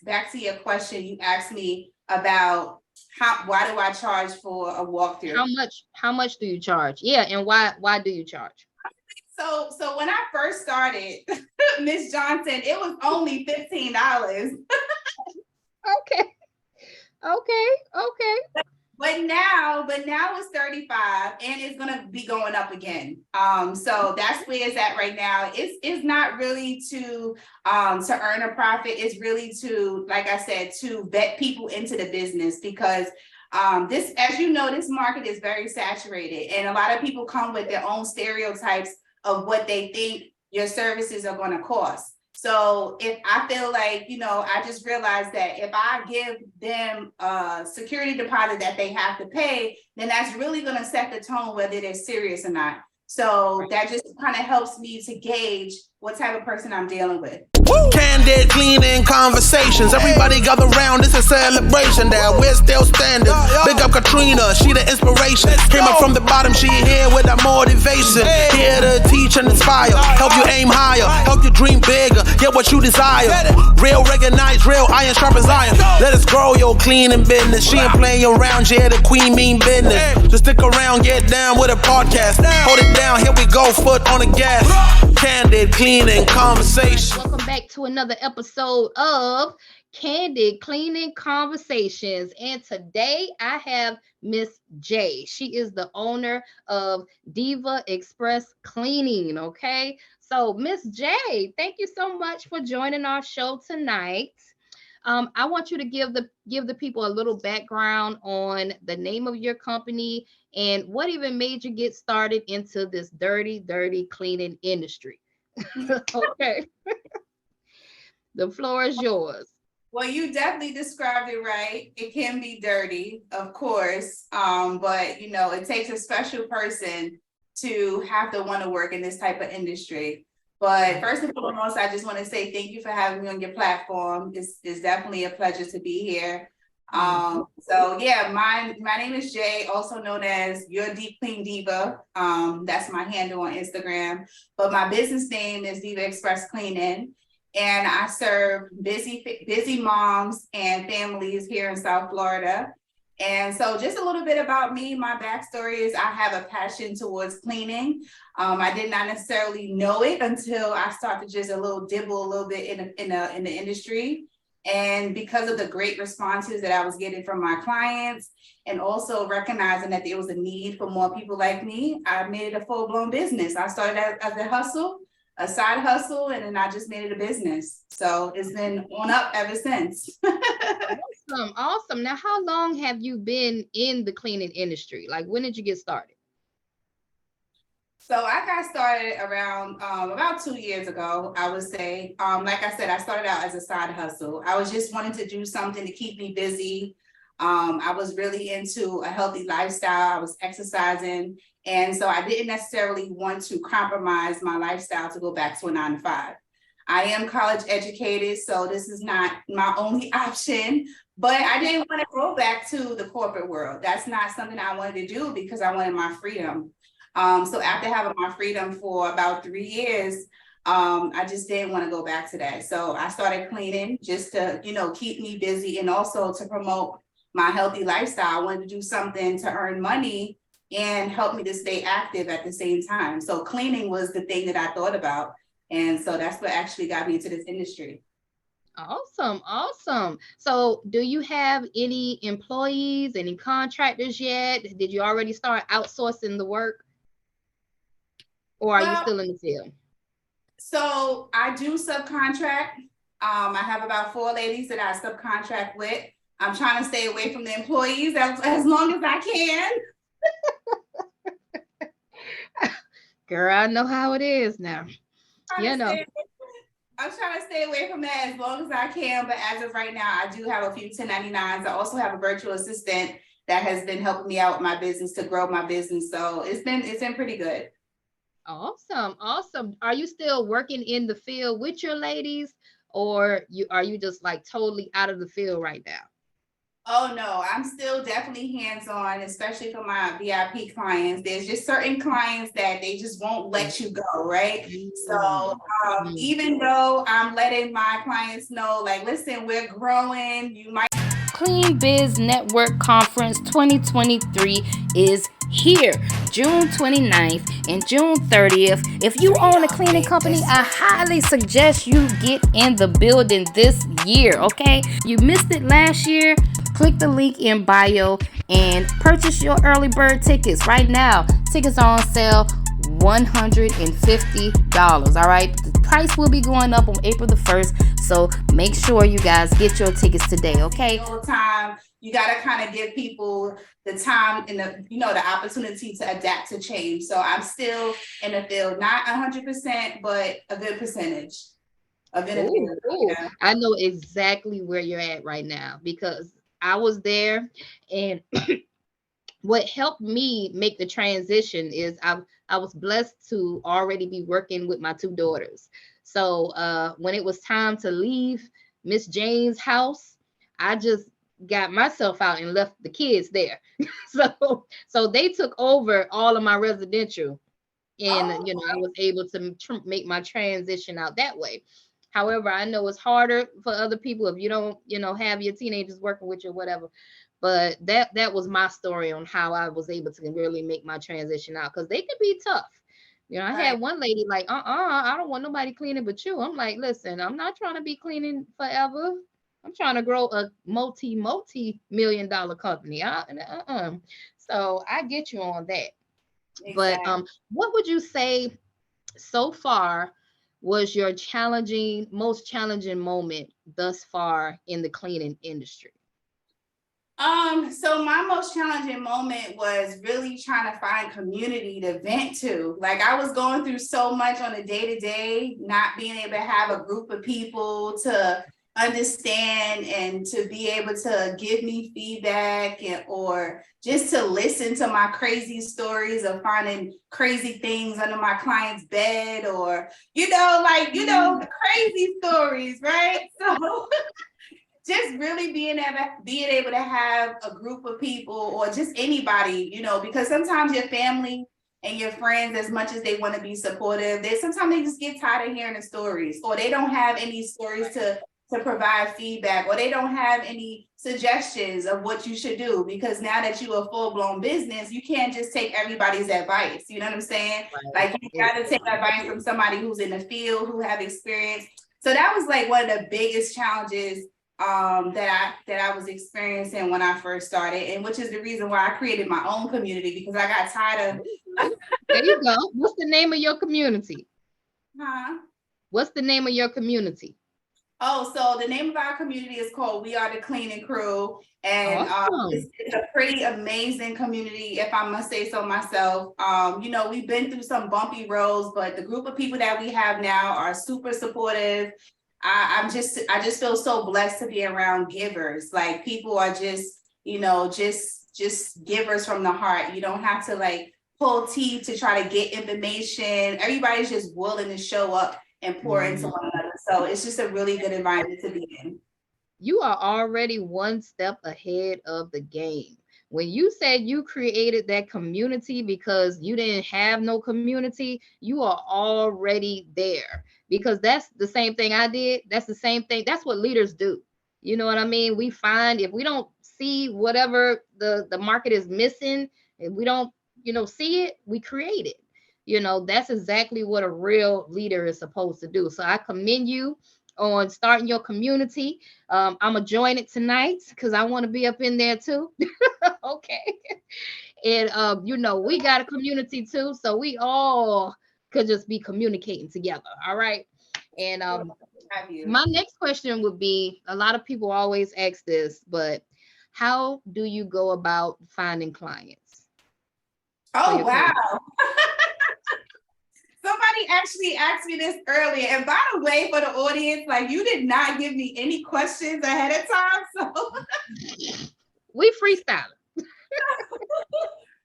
back to your question, you asked me about why do I charge for a walkthrough? How much do you charge? Yeah, and why do you charge? So when I first started, Miss Johnson, it was only $15. Okay. Okay. But now it's 35 and it's gonna be going up again. So that's where it's at right now. It's not really to earn a profit, it's really to, like I said, to vet people into the business, because this, as you know, this market is very saturated and a lot of people come with their own stereotypes of what they think your services are going to cost. So if I feel like, I just realized that if I give them a security deposit that they have to pay, then that's really going to set the tone whether they're serious or not. So that just kind of helps me to gauge what type of person I'm dealing with. Candid, cleaning conversations. Everybody gather round, it's a celebration that we're still standing. Big up Katrina, she the inspiration. Came up from the bottom, she here with that motivation. Here to teach and inspire, help you aim higher, help you dream bigger, get what you desire. Real recognize, real iron sharp as iron. Let us grow your cleaning business. She ain't playing around, yeah, the queen mean business. Just stick around, get down with a podcast. Hold it down, here we go, foot on the gas. Candid, cleaning conversation. Welcome back to another episode of Candid Cleaning Conversations. And today I have Miss J. She is the owner of Diva Express Cleaning. Okay. So Miss J, thank you so much for joining our show tonight. I want you to give the people a little background on the name of your company and what even made you get started into this dirty cleaning industry. Okay. The floor is yours. Well, you definitely described it right. It can be dirty, of course, but it takes a special person to have to want to work in this type of industry. But first and foremost, I just want to say thank you for having me on your platform. It's definitely a pleasure to be here. So yeah, my name is Jay, also known as Your Deep Clean Diva. That's my handle on Instagram. But my business name is Diva Express Cleaning, and I serve busy moms and families here in South Florida. And so just a little bit about me, my backstory is I have a passion towards cleaning. I did not necessarily know it until I started just dibble a little bit in the industry. And because of the great responses that I was getting from my clients, and also recognizing that there was a need for more people like me, I made it a full-blown business. I started as a side hustle, and then I just made it a business. So it's been on up ever since. Awesome. Now, how long have you been in the cleaning industry? Like, when did you get started? So I got started around about 2 years ago, I would say. Like I said, I started out as a side hustle. I was just wanting to do something to keep me busy. I was really into a healthy lifestyle. I was exercising. And so I didn't necessarily want to compromise my lifestyle to go back to a 9-to-5. I am college educated, so this is not my only option, but I didn't want to go back to the corporate world. That's not something I wanted to do because I wanted my freedom. So after having my freedom for about 3 years, I just didn't want to go back to that. So I started cleaning just to, keep me busy and also to promote my healthy lifestyle. I wanted to do something to earn money and help me to stay active at the same time. So cleaning was the thing that I thought about. And so that's what actually got me into this industry. Awesome. So do you have any employees, any contractors yet? Did you already start outsourcing the work? Or are you still in the field? So I do subcontract. I have about 4 ladies that I subcontract with. I'm trying to stay away from the employees as long as I can. Girl, I know how it is now. I'm trying to stay away from that as long as I can. But as of right now, I do have a few 1099s. I also have a virtual assistant that has been helping me out with my business to grow my business. So it's been pretty good. Awesome. Are you still working in the field with your ladies, or are you just like totally out of the field right now? Oh no, I'm still definitely hands-on, especially for my VIP clients. There's just certain clients that they just won't let you go, right? So even though I'm letting my clients know, like, listen, we're growing, you might. Clean Biz Network Conference 2023 is here, June 29th and June 30th. If you own a cleaning company, I highly suggest you get in the building this year, okay? You missed it last year. Click the link in bio and purchase your early bird tickets right now. Tickets are on sale $150. All right, the price will be going up on April the 1st, so make sure you guys get your tickets today. Okay, Time you got to kind of give people the time and the opportunity to adapt to change. So I'm still in the field, not 100%, but a good percentage of it. Yeah. I know exactly where you're at right now because I was there, and what helped me make the transition is I was blessed to already be working with my two daughters. So when it was time to leave Miss Jane's house, I just got myself out and left the kids there. So they took over all of my residential, and I was able to make my transition out that way. However, I know it's harder for other people if you don't have your teenagers working with you or whatever, but that was my story on how I was able to really make my transition out, because they could be tough. I had one lady like, I don't want nobody cleaning but you. I'm like, listen, I'm not trying to be cleaning forever. I'm trying to grow a multi-million-dollar company. So I get you on that. Exactly. But what would you say so far was your most challenging moment thus far in the cleaning industry? So my most challenging moment was really trying to find community to vent to. Like, I was going through so much on a day-to-day, not being able to have a group of people to understand and to be able to give me feedback or just to listen to my crazy stories of finding crazy things under my client's bed, or crazy stories, right? So just really being able to have a group of people, or just anybody, because sometimes your family and your friends, as much as they want to be supportive, sometimes they just get tired of hearing the stories, or they don't have any stories to provide feedback, or they don't have any suggestions of what you should do, because now that you're a full-blown business, you can't just take everybody's advice. You know what I'm saying? Right. Like, you got to take advice from somebody who's in the field, who have experience. So that was like one of the biggest challenges that I was experiencing when I first started, and which is the reason why I created my own community, because I got tired of. There you go. What's the name of your community? What's the name of your community? Oh, so the name of our community is called We Are the Cleaning Crew, and it's a pretty amazing community, if I must say so myself. We've been through some bumpy roads, but the group of people that we have now are super supportive. I just feel so blessed to be around givers. Like, people are just givers from the heart. You don't have to like pull teeth to try to get information. Everybody's just willing to show up and pour into one another. So it's just a really good environment to be in. You are already one step ahead of the game. When you said you created that community because you didn't have no community, you are already there, because that's the same thing I did. That's the same thing. That's what leaders do. You know what I mean? We find, if we don't see whatever the market is missing, and we don't, see it, we create it. That's exactly what a real leader is supposed to do. So I commend you on starting your community. I'm gonna join it tonight because I want to be up in there too. Okay. And we got a community too, so we all could just be communicating together. All right. And my next question would be, a lot of people always ask this, but how do you go about finding clients? Oh, wow. Somebody actually asked me this earlier. And by the way, for the audience, like, you did not give me any questions ahead of time. So we freestyle.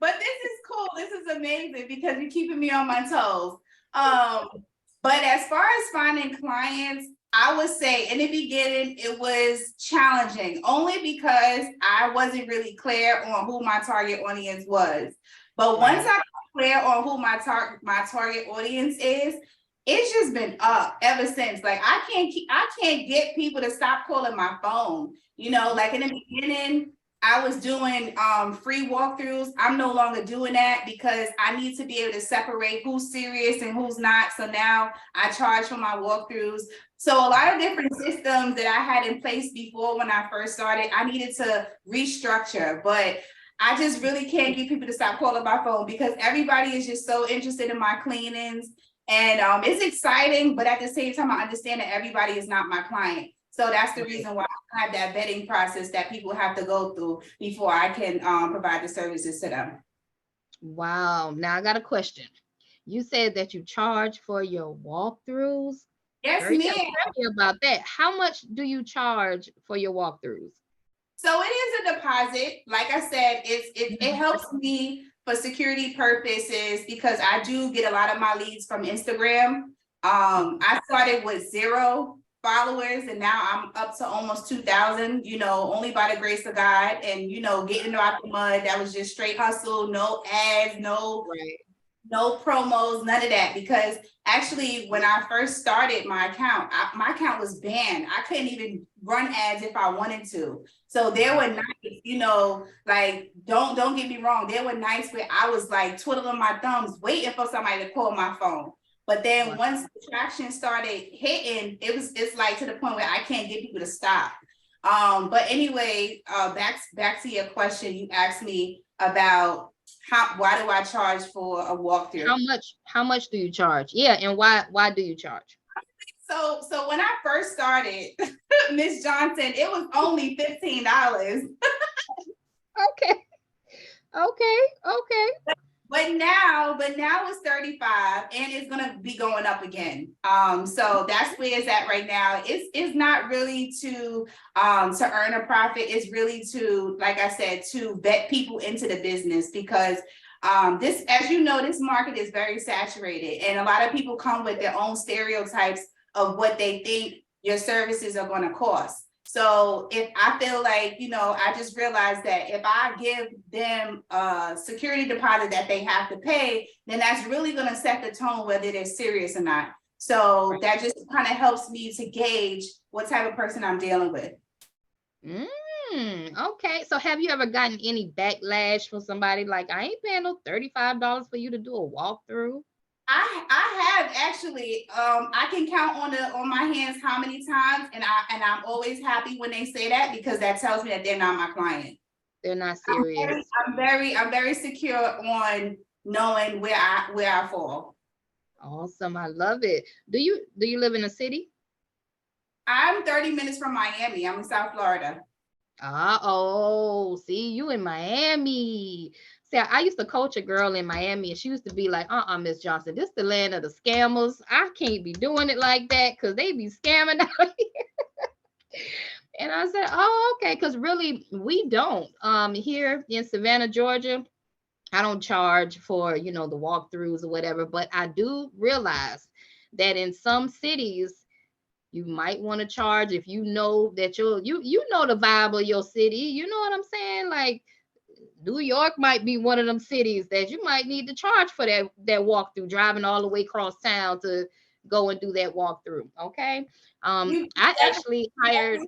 But this is cool. This is amazing because you're keeping me on my toes. But as far as finding clients, I would say in the beginning, it was challenging only because I wasn't really clear on who my target audience was. But once I got clear on who my target audience is, it's just been up ever since. Like I can't get people to stop calling my phone. You know, like in the beginning, I was doing free walkthroughs. I'm no longer doing that because I need to be able to separate who's serious and who's not. So now I charge for my walkthroughs. So a lot of different systems that I had in place before when I first started, I needed to restructure, but I just really can't get people to stop calling my phone because everybody is just so interested in my cleanings. And it's exciting, but at the same time, I understand that everybody is not my client. So that's the reason why I have that vetting process that people have to go through before I can provide the services to them. Wow. Now I got a question. You said that you charge for your walkthroughs. Yes, Tell ma'am. me about that. How much do you charge for your walkthroughs? So it is a deposit. Like I said, it helps me for security purposes because I do get a lot of my leads from Instagram. I started with 0 followers and now I'm up to almost 2,000, you know, only by the grace of God and, you know, getting out the mud. That was just straight hustle, no ads, no promos, none of that. Because actually, when I first started my account was banned. I couldn't even run ads if I wanted to. So there were nights, you know, like don't get me wrong. There were nights where I was like twiddling my thumbs, waiting for somebody to call my phone. But then once the traction started hitting, it's like to the point where I can't get people to stop. But anyway, back to your question, you asked me about why do I charge for a walkthrough? How much do you charge? Yeah, and why do you charge? So when I first started, Miss Johnson, it was only $15. Okay. But now it's 35 and it's gonna be going up again. So that's where it's at right now. It's not really to earn a profit, it's really to, like I said, to vet people into the business because this, as you know, this market is very saturated and a lot of people come with their own stereotypes of what they think your services are going to cost. So if I feel like, you know, I just realized that if I give them a security deposit that they have to pay, then that's really going to set the tone whether they're serious or not. So that just kind of helps me to gauge what type of person I'm dealing with. Okay. So have you ever gotten any backlash from somebody like, I ain't paying no $35 for you to do a walkthrough? I have actually. I can count on my hands how many times, and I'm always happy when they say that because that tells me that they're not my client. They're not serious. I'm very secure on knowing where I fall. Awesome. I love it. Do you live in a city? I'm 30 minutes from Miami. I'm in South Florida. Oh, see, you in Miami. See, I used to coach a girl in Miami and she used to be like, Miss Johnson, this the land of the scammers. I can't be doing it like that because they be scamming out here. And I said, oh, okay, because really we don't. Here in Savannah, Georgia, I don't charge for, you know, the walkthroughs or whatever, but I do realize that in some cities, you might want to charge if you know that you know the vibe of your city. You know what I'm saying? Like New York might be one of them cities that you might need to charge for that walkthrough, driving all the way across town to go and do that walkthrough. Okay. I actually hired.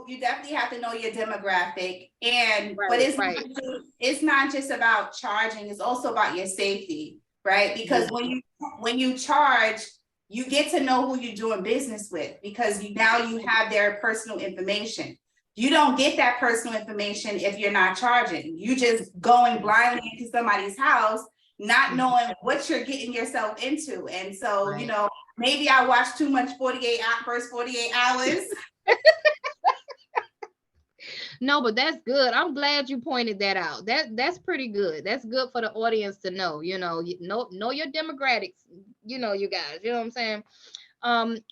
You definitely have to know your demographic, but it's not just about charging. It's also about your safety, right? Because when you charge, you get to know who you're doing business with because now you have their personal information. You don't get that personal information if you're not charging. You just going blindly into somebody's house, not knowing what you're getting yourself into. And so, you know, maybe I watched too much first 48 hours. No, but that's good. I'm glad you pointed that out. That's pretty good. That's good for the audience to know, know your demographics, you guys, you know what I'm saying?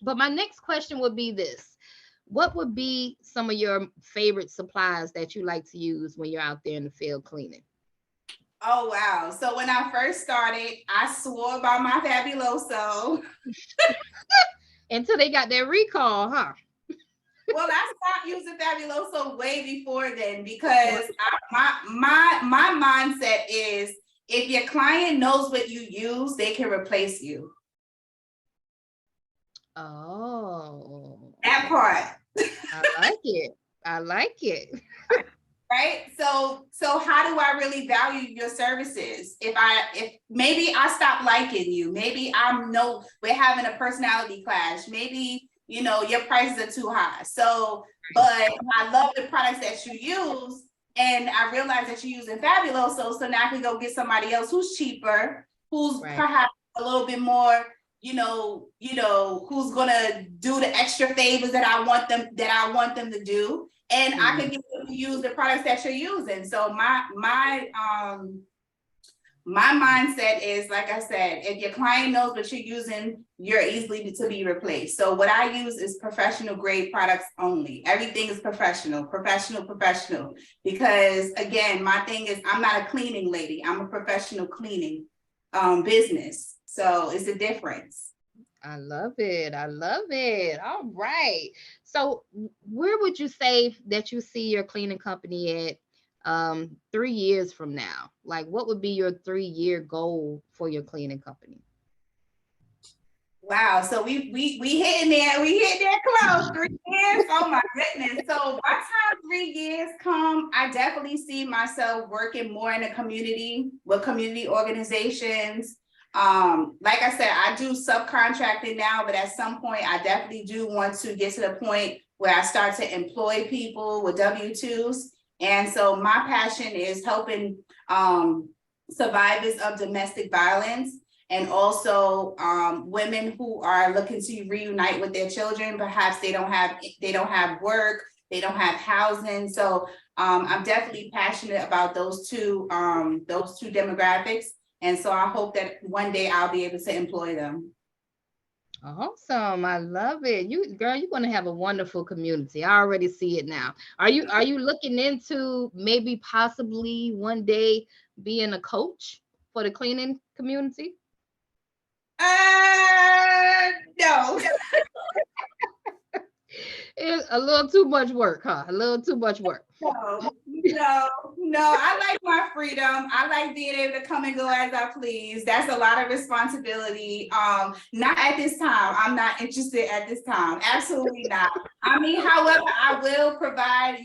But my next question would be this. What would be some of your favorite supplies that you like to use when you're out there in the field cleaning? Oh, wow. So when I first started, I swore by my Fabuloso. Until they got that recall, huh? Well, I stopped using Fabuloso way before then because my mindset is if your client knows what you use, they can replace you. Oh, That part. I like it. I like it. Right. So how do I really value your services? If maybe I stop liking you, maybe we're having a personality clash, maybe your prices are too high. So, but I love the products that you use, and I realize that you're using Fabuloso, so now I can go get somebody else who's cheaper, who's perhaps a little bit more, who's gonna do the extra favors that I want them to do. And I can get them to use the products that you're using. So my mindset is, like I said, if your client knows what you're using, you're easily to be replaced. So what I use is professional grade products only. Everything is professional. Because again, my thing is I'm not a cleaning lady. I'm a professional cleaning business. So it's a difference. I love it. I love it. All right. So where would you say that you see your cleaning company at 3 years from now? Like, what would be your 3-year goal for your cleaning company? Wow, so we hitting there close. 3 years. Oh my goodness. So by the time 3 years come, I definitely see myself working more in the community with community organizations. Like I said, I do subcontracting now, but at some point I definitely do want to get to the point where I start to employ people with W-2s. And so my passion is helping survivors of domestic violence, and also women who are looking to reunite with their children. Perhaps they don't have work, they don't have housing. So I'm definitely passionate about those two demographics. And so I hope that one day I'll be able to employ them. Awesome. I love it. Girl, you're going to have a wonderful community. I already see it now. Are you looking into maybe possibly one day being a coach for the cleaning community? No. It's a little too much work, huh? A little too much work. No. I like my freedom. I like being able to come and go as I please. That's a lot of responsibility. Not at this time. I'm not interested at this time. Absolutely not. I mean, however, I will provide,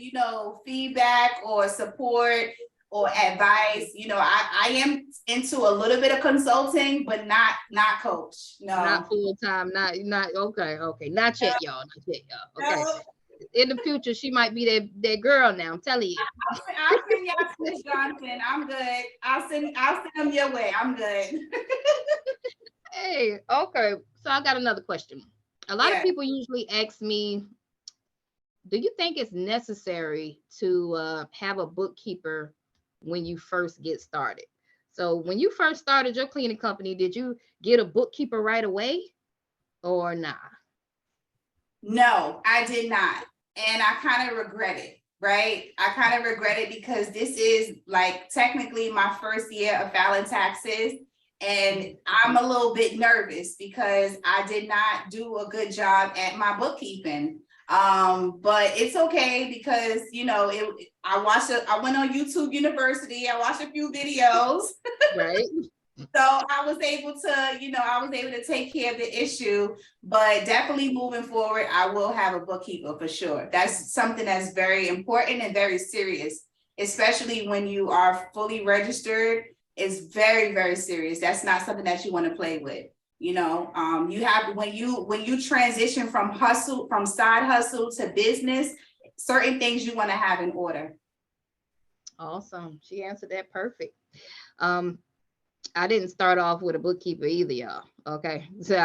feedback or support or advice. I am into a little bit of consulting, but not coach. No. Not full time. Not okay. Not yet, y'all. Okay. No. In the future, she might be that girl now. I'm telling you. I'll send y'all to Miss Johnson. I'm good. I'll send them your way. I'm good. Hey, okay. So I got another question. A lot of people usually ask me, do you think it's necessary to have a bookkeeper when you first get started? So when you first started your cleaning company, did you get a bookkeeper right away or not? No, I did not. And I kind of regret it, right? I kind of regret it because this is like technically my first year of filing taxes. And I'm a little bit nervous because I did not do a good job at my bookkeeping. But it's okay because, I went on YouTube University. I watched a few videos. Right. So I was able to take care of the issue, but definitely moving forward, I will have a bookkeeper for sure. That's something that's very important and very serious, especially when you are fully registered. It's very, very serious. That's not something that you want to play with. You have, when you transition from side hustle to business, certain things you want to have in order. Awesome. She answered that perfect. I didn't start off with a bookkeeper either, y'all. Okay. So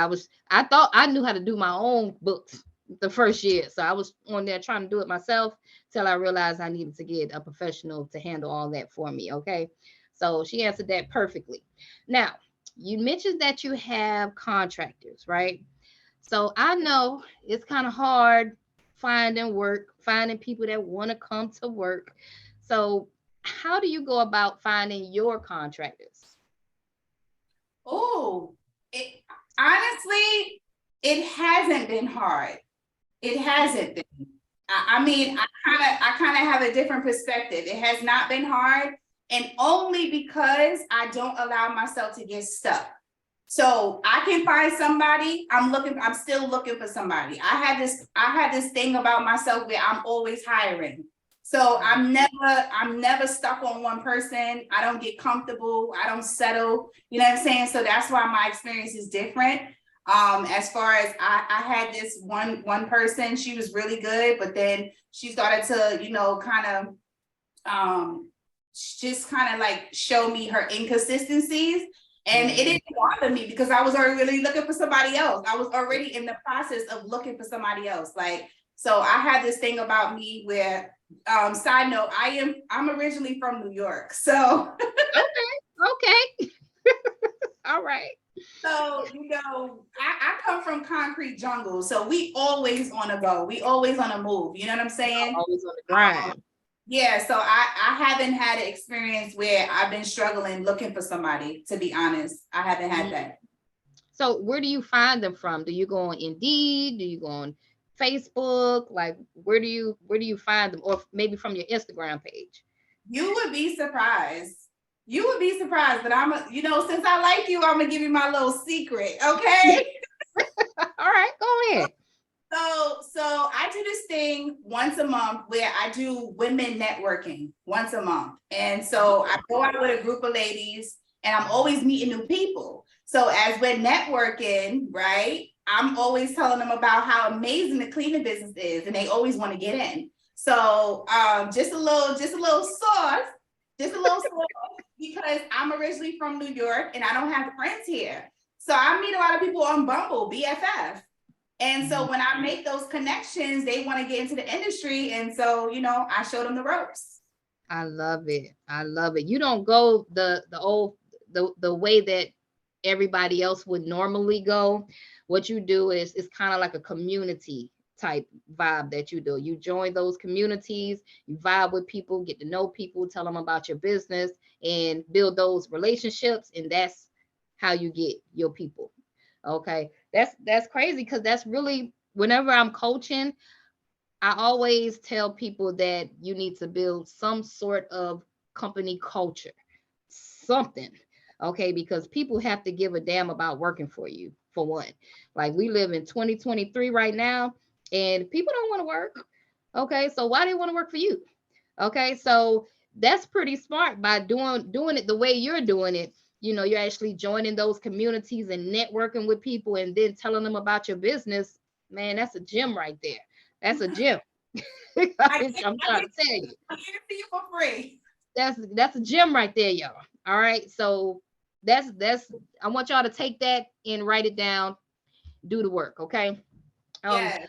I thought I knew how to do my own books the first year. So I was on there trying to do it myself till I realized I needed to get a professional to handle all that for me. Okay. So she answered that perfectly. Now, you mentioned that you have contractors, right? So I know it's kind of hard finding people that want to come to work. So how do you go about finding your contractors? Oh, honestly, It hasn't been hard. It hasn't been. I mean, I kind of have a different perspective. It has not been hard, and only because I don't allow myself to get stuck. So I can find somebody. I'm still looking for somebody. I had this thing about myself where I'm always hiring. So I'm never stuck on one person. I don't get comfortable. I don't settle. You know what I'm saying? So that's why my experience is different. As far as I had this one person, she was really good, but then she started to, just kind of like show me her inconsistencies. And it didn't bother me because I was already looking for somebody else. I was already in the process of looking for somebody else. So I had this thing about me where, side note, I'm originally from New York. So okay. All right. So, I come from concrete jungle. So we always on a go. We always on a move. You know what I'm saying? Always on the grind. Yeah. So I haven't had an experience where I've been struggling looking for somebody, to be honest. I haven't had that. So where do you find them from? Do you go on Indeed? Do you go on Facebook? Like, where do you find them? Or maybe from your Instagram page? You would be surprised. But since I like you, I'm gonna give you my little secret, okay? All right, go ahead. So I do this thing once a month where I do women networking once a month. And so I go out with a group of ladies and I'm always meeting new people. So as we're networking, right, I'm always telling them about how amazing the cleaning business is, and they always want to get in. So just a little sauce, because I'm originally from New York and I don't have friends here. So I meet a lot of people on Bumble, BFF. And so when I make those connections, they want to get into the industry. And so, I show them the ropes. I love it. You don't go the way that everybody else would normally go. What you do is it's kind of like a community type vibe that you do. You join those communities, you vibe with people, get to know people, tell them about your business and build those relationships. And that's how you get your people. Okay. That's crazy, because that's really, whenever I'm coaching, I always tell people that you need to build some sort of company culture, something. Okay. Because people have to give a damn about working for you, for one. Like, we live in 2023 right now, and people don't want to work. Okay. So why do they want to work for you? Okay. So that's pretty smart by doing it the way you're doing it. You're actually joining those communities and networking with people and then telling them about your business. Man, that's a gem right there. That's a gem. I'm trying to tell you. I'm here for you for free. That's a gem right there, y'all. All right. So that's I want y'all to take that and write it down. Do the work, okay? Yes.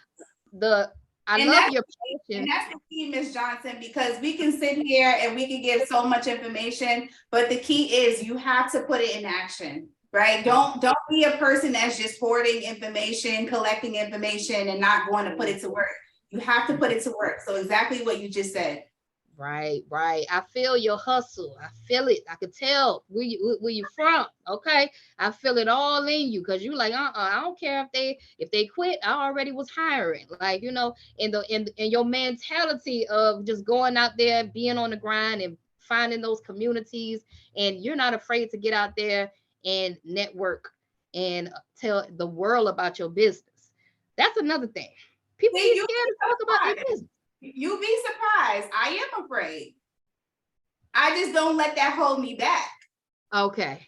I love your passion. And that's the key, Ms. Johnson, because we can sit here and we can give so much information, but the key is you have to put it in action, right? Don't be a person that's just hoarding information, collecting information, and not going to put it to work. You have to put it to work. So exactly what you just said. Right. I feel your hustle. I feel it. I could tell where you from. Okay. I feel it all in you, because you like, I don't care if they quit. I already was hiring. Like, in your mentality of just going out there, being on the grind and finding those communities, and you're not afraid to get out there and network and tell the world about your business. That's another thing. People get scared to talk about their business. You'd be surprised. I am afraid. I just don't let that hold me back. Okay.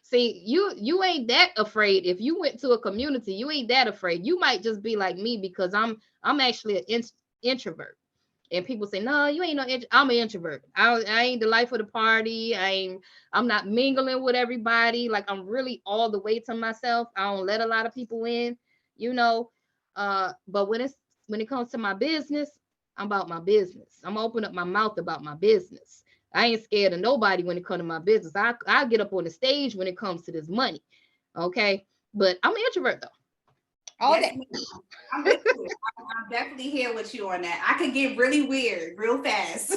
See, you ain't that afraid. If you went to a community, you ain't that afraid. You might just be like me, because I'm actually an introvert. And people say, no, you ain't no I'm an introvert. I ain't the life of the party. I'm not mingling with everybody. Like, I'm really all the way to myself. I don't let a lot of people in, but when it comes to my business, I'm about my business. I'm gonna open up my mouth about my business. I ain't scared of nobody when it comes to my business. I get up on the stage when it comes to this money. Okay. But I'm an introvert though. All day. I'm with you. I'm definitely here with you on that. I can get really weird real fast.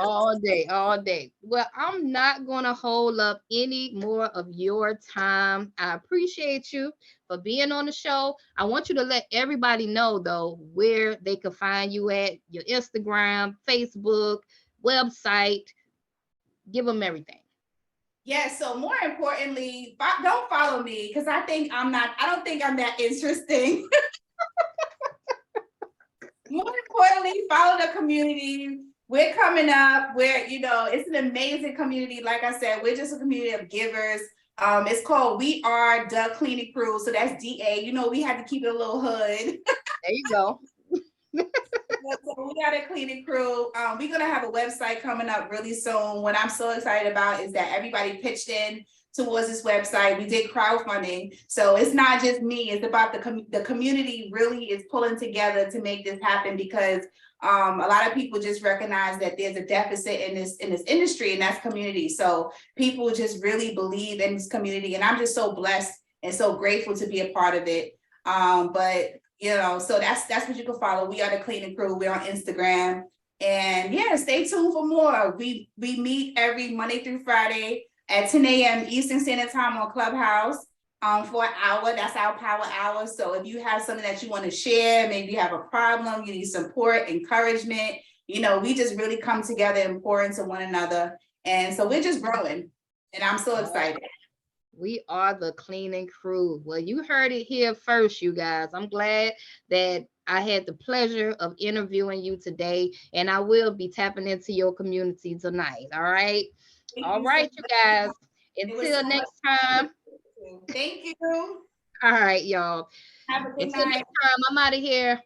All day, all day. Well, I'm not going to hold up any more of your time. I appreciate you for being on the show. I want you to let everybody know, though, where they can find you at your Instagram, Facebook, website. Give them everything. Yeah, so more importantly, don't follow me because I don't think I'm that interesting. More importantly, follow the community. We're coming up. It's an amazing community. Like I said, we're just a community of givers. It's called We Are the Cleaning Crew. So that's DA. We had to keep it a little hood. There you go. So we got a cleaning crew. We're gonna have a website coming up really soon. What I'm so excited about is that everybody pitched in towards this website. We did crowdfunding, so it's not just me. It's about the community really is pulling together to make this happen because a lot of people just recognize that there's a deficit in this industry, and that's community. So people just really believe in this community, and I'm just so blessed and so grateful to be a part of it. So that's what you can follow. We Are the Cleaning Crew. We're on Instagram. And yeah, stay tuned for more. We meet every Monday through Friday at 10 a.m. Eastern Standard Time on Clubhouse for an hour. That's our power hour. So if you have something that you want to share, maybe you have a problem, you need support, encouragement, we just really come together and pour into one another. And so we're just growing. And I'm so excited. We are the cleaning crew. Well, you heard it here first, you guys. I'm glad that I had the pleasure of interviewing you today, and I will be tapping into your community tonight. All right. All right, you guys. Until next time. Thank you. All right, y'all. Have a good Until night. next time, I'm out of here.